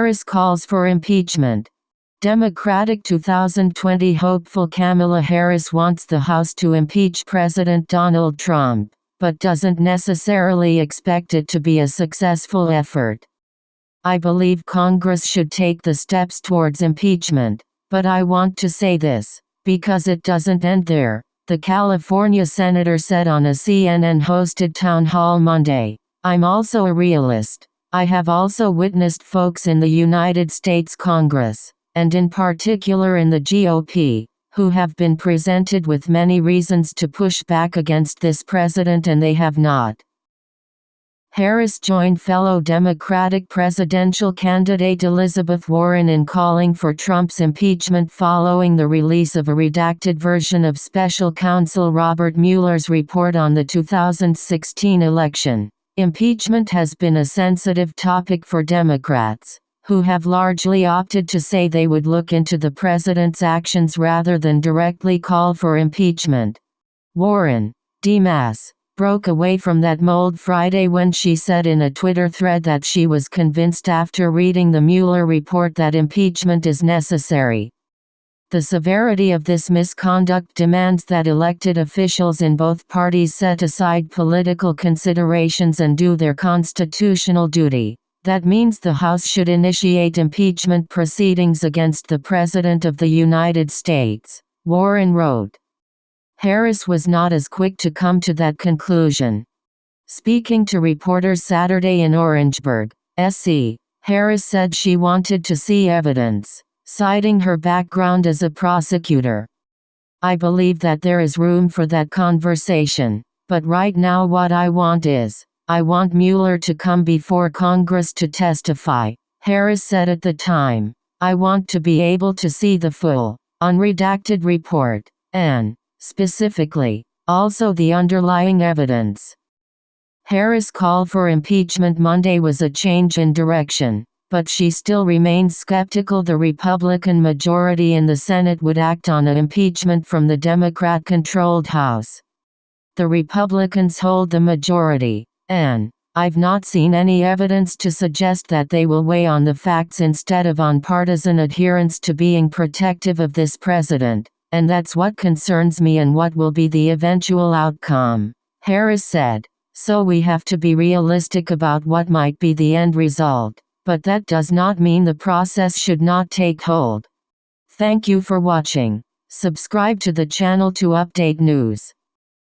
Harris calls for impeachment. Democratic 2020 hopeful Kamala Harris wants the House to impeach President Donald Trump, but doesn't necessarily expect it to be a successful effort. "I believe Congress should take the steps towards impeachment, but I want to say this, because it doesn't end there," the California senator said on a CNN-hosted town hall Monday. "I'm also a realist. I have also witnessed folks in the United States Congress, and in particular in the GOP, who have been presented with many reasons to push back against this president and they have not." Harris joined fellow Democratic presidential candidate Elizabeth Warren in calling for Trump's impeachment following the release of a redacted version of special counsel Robert Mueller's report on the 2016 election. Impeachment has been a sensitive topic for Democrats, who have largely opted to say they would look into the president's actions rather than directly call for impeachment. Warren, D-Mass, broke away from that mold Friday when she said in a Twitter thread that she was convinced after reading the Mueller report that impeachment is necessary. "The severity of this misconduct demands that elected officials in both parties set aside political considerations and do their constitutional duty. That means the House should initiate impeachment proceedings against the President of the United States," Warren wrote. Harris was not as quick to come to that conclusion. Speaking to reporters Saturday in Orangeburg, SC, Harris said she wanted to see evidence, citing her background as a prosecutor. "I believe that there is room for that conversation, but right now what I want Mueller to come before Congress to testify," Harris said at the time. "I want to be able to see the full, unredacted report, and, specifically, also the underlying evidence." Harris' call for impeachment Monday was a change in direction, but she still remains skeptical the Republican majority in the Senate would act on an impeachment from the Democrat-controlled House. "The Republicans hold the majority, and I've not seen any evidence to suggest that they will weigh on the facts instead of on partisan adherence to being protective of this president, and that's what concerns me and what will be the eventual outcome," Harris said. "So we have to be realistic about what might be the end result, but that does not mean the process should not take hold." Thank you for watching. Subscribe to the channel to update news.